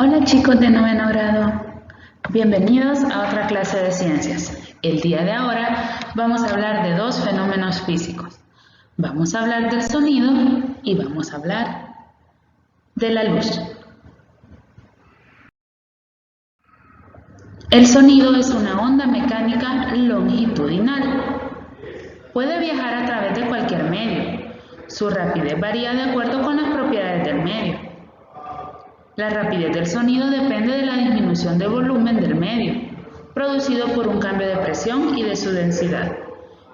Hola chicos de noveno grado, bienvenidos a otra clase de ciencias. El día de ahora vamos a hablar de dos fenómenos físicos. Vamos a hablar del sonido y vamos a hablar de la luz. El sonido es una onda mecánica longitudinal. Puede viajar a través de cualquier medio. Su rapidez varía de acuerdo con las propiedades del medio. La rapidez del sonido depende de la disminución de volumen del medio, producido por un cambio de presión y de su densidad.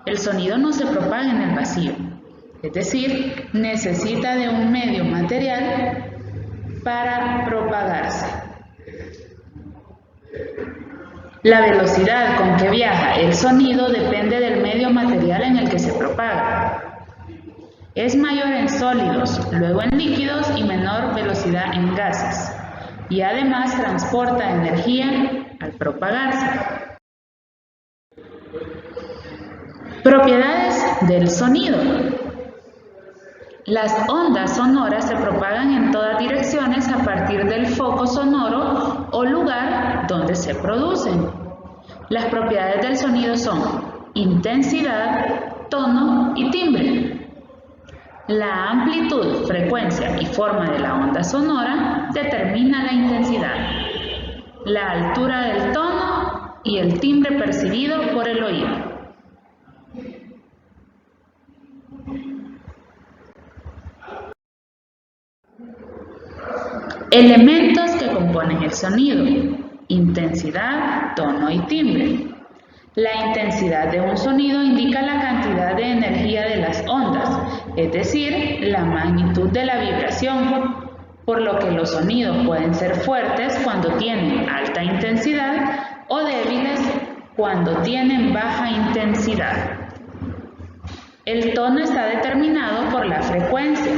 El sonido no se propaga en el vacío, es decir, necesita de un medio material para propagarse. La velocidad con que viaja el sonido depende del medio material en el que se propaga. Es mayor en sólidos, luego en líquidos y menor velocidad en gases. Y además transporta energía al propagarse. Propiedades del sonido. Las ondas sonoras se propagan en todas direcciones a partir del foco sonoro o lugar donde se producen. Las propiedades del sonido son intensidad, tono y timbre. La amplitud, frecuencia y forma de la onda sonora determina la intensidad, la altura del tono y el timbre percibido por el oído. Elementos que componen el sonido: intensidad, tono y timbre. La intensidad de un sonido indica la cantidad de energía de las ondas, es decir, la magnitud de la vibración, por lo que los sonidos pueden ser fuertes cuando tienen alta intensidad o débiles cuando tienen baja intensidad. El tono está determinado por la frecuencia,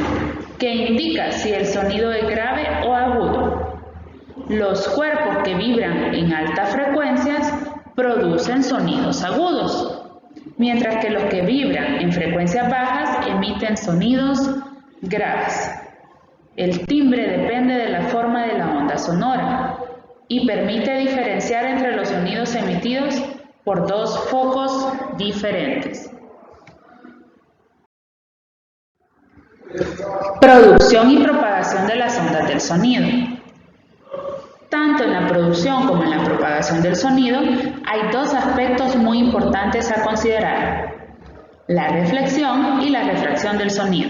que indica si el sonido es grave o agudo. Los cuerpos que vibran en altas frecuencias producen sonidos agudos, mientras que los que vibran en frecuencias bajas emiten sonidos graves. El timbre depende de la forma de la onda sonora y permite diferenciar entre los sonidos emitidos por dos focos diferentes. Producción y propagación de las ondas del sonido. Tanto en la producción como en la propagación del sonido hay dos aspectos muy importantes a considerar: la reflexión y la refracción del sonido.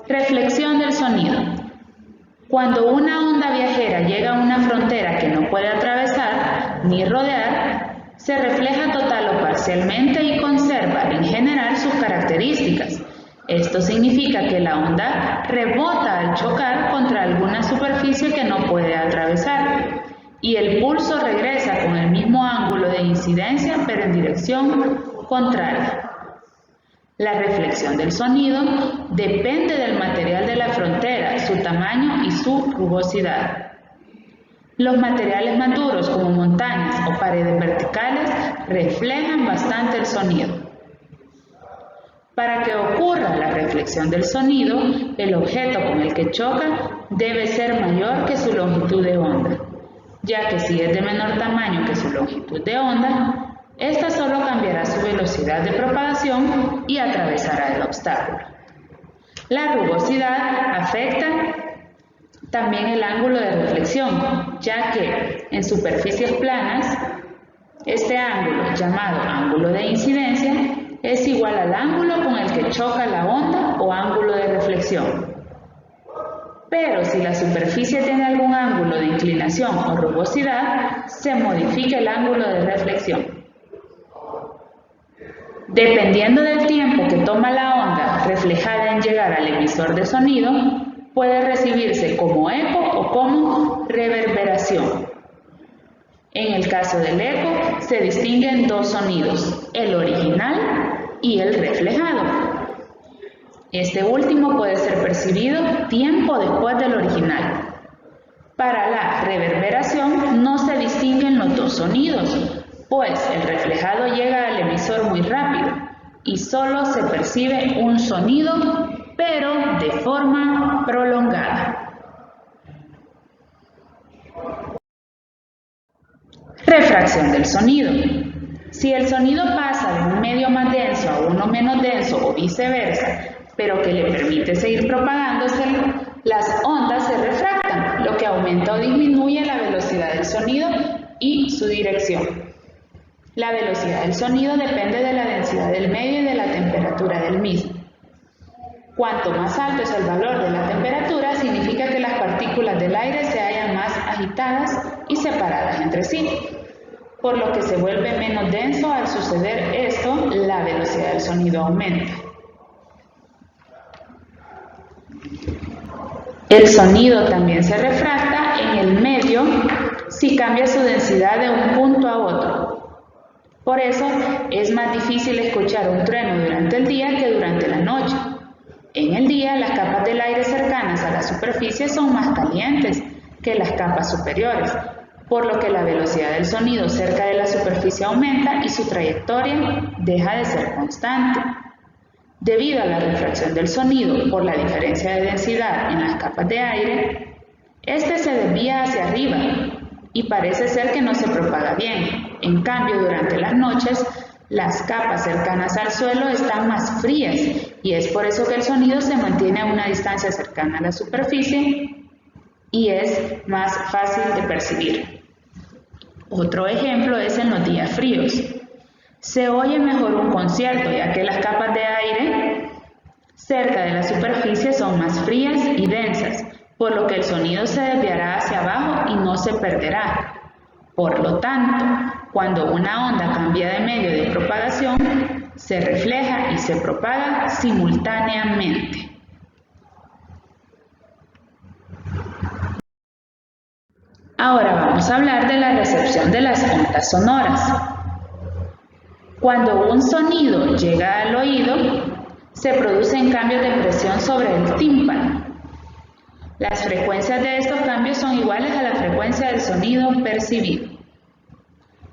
Reflexión del sonido. Cuando una onda viajera llega a una frontera que no puede atravesar ni rodear, se refleja total o parcialmente y conserva en general sus características. Esto significa que la onda rebota al chocar contra alguna superficie que no puede atravesar y el pulso regresa con el mismo ángulo de incidencia pero en dirección contraria. La reflexión del sonido depende del material de la frontera, su tamaño y su rugosidad. Los materiales más duros como montañas o paredes verticales reflejan bastante el sonido. Para que ocurra la reflexión del sonido, el objeto con el que choca debe ser mayor que su longitud de onda, ya que si es de menor tamaño que su longitud de onda, esta solo cambiará su velocidad de propagación y atravesará el obstáculo. La rugosidad afecta también el ángulo de reflexión, ya que en superficies planas, este ángulo, llamado ángulo de incidencia, es igual al ángulo con el que choca la onda o ángulo de reflexión. Pero si la superficie tiene algún ángulo de inclinación o rugosidad, se modifica el ángulo de reflexión. Dependiendo del tiempo que toma la onda reflejada en llegar al emisor de sonido, puede recibirse como eco o como reverberación. En el caso del eco, se distinguen dos sonidos: el original y el reflejado. Este último puede ser percibido tiempo después del original. Para la reverberación no se distinguen los dos sonidos, pues el reflejado llega al emisor muy rápido y solo se percibe un sonido, pero de forma prolongada. Refracción del sonido. Si el sonido pasa de un medio más denso a uno menos denso o viceversa, pero que le permite seguir propagándose, las ondas se refractan, lo que aumenta o disminuye la velocidad del sonido y su dirección. La velocidad del sonido depende de la densidad del medio y de la temperatura del mismo. Cuanto más alto es el valor de la temperatura, significa que las partículas del aire se hallan más agitadas y separadas entre sí, por lo que se vuelve menos denso. Al suceder esto, la velocidad del sonido aumenta. El sonido también se refracta en el medio si cambia su densidad de un punto a otro. Por eso es más difícil escuchar un trueno durante el día que durante la noche. En el día, las capas del aire cercanas a la superficie son más calientes que las capas superiores, por lo que la velocidad del sonido cerca de la superficie aumenta y su trayectoria deja de ser constante. Debido a la refracción del sonido por la diferencia de densidad en las capas de aire, este se desvía hacia arriba y parece ser que no se propaga bien. En cambio, durante las noches, las capas cercanas al suelo están más frías y es por eso que el sonido se mantiene a una distancia cercana a la superficie y es más fácil de percibir. Otro ejemplo es en los días fríos. Se oye mejor un concierto ya que las capas de aire cerca de la superficie son más frías y densas, por lo que el sonido se desviará hacia abajo y no se perderá. Por lo tanto, cuando una onda cambia de medio de propagación, se refleja y se propaga simultáneamente. Ahora vamos a hablar de la recepción de las ondas sonoras. Cuando un sonido llega al oído, se producen cambios de presión sobre el tímpano. Las frecuencias de estos cambios son iguales a la frecuencia del sonido percibido.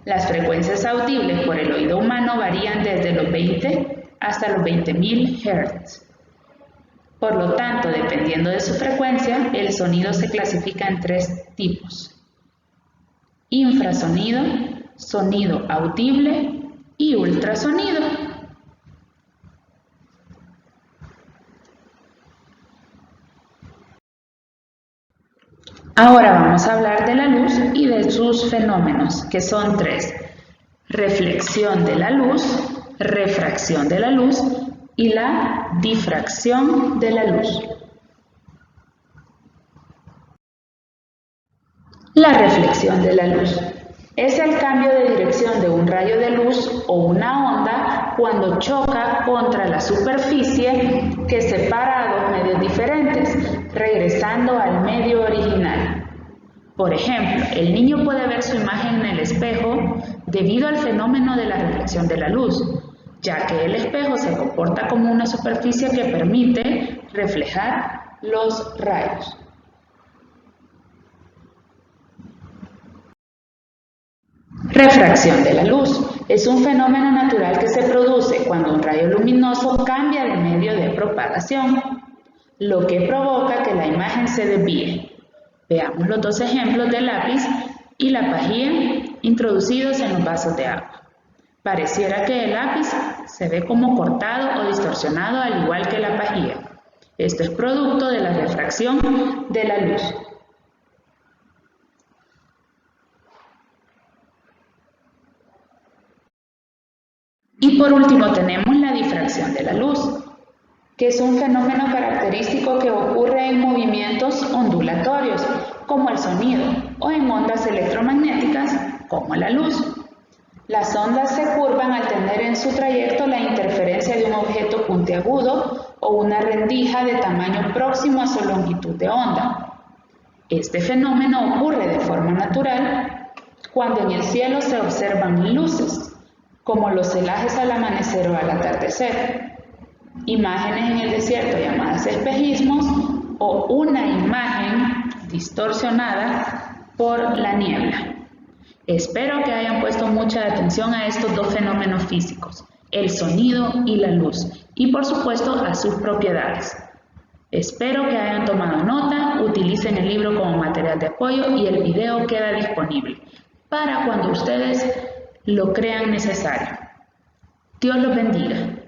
Las frecuencias audibles por el oído humano varían desde los 20 hasta los 20.000 Hz. Por lo tanto, dependiendo de su frecuencia, el sonido se clasifica en tres tipos: infrasonido, sonido audible y ultrasonido. Ahora vamos a hablar de la luz y de sus fenómenos, que son tres: reflexión de la luz, refracción de la luz y la difracción de la luz. La reflexión de la luz es el cambio de dirección de un rayo de luz o una onda cuando choca contra la superficie que separa a dos medios diferentes, regresando al medio original. Por ejemplo, el niño puede ver su imagen en el espejo debido al fenómeno de la reflexión de la luz, ya que el espejo se comporta como una superficie que permite reflejar los rayos. Refracción de la luz es un fenómeno natural que se produce cuando un rayo luminoso cambia de medio de propagación, lo que provoca que la imagen se desvíe. Veamos los dos ejemplos del lápiz y la pajilla introducidos en los vasos de agua. Pareciera que el lápiz se ve como cortado o distorsionado al igual que la pajilla. Esto es producto de la refracción de la luz. Y por último tenemos la difracción de la luz, que es un fenómeno característico que ocurre en movimientos ondulatorios, como el sonido, o en ondas electromagnéticas, como la luz. Las ondas se curvan al tener en su trayecto la interferencia de un objeto puntiagudo o una rendija de tamaño próximo a su longitud de onda. Este fenómeno ocurre de forma natural cuando en el cielo se observan luces, como los celajes al amanecer o al atardecer, imágenes en el desierto llamadas espejismos o una imagen distorsionada por la niebla. Espero que hayan puesto mucha atención a estos dos fenómenos físicos, el sonido y la luz, y por supuesto a sus propiedades. Espero que hayan tomado nota, utilicen el libro como material de apoyo y el video queda disponible. para cuando ustedes lo crean necesario. Dios los bendiga.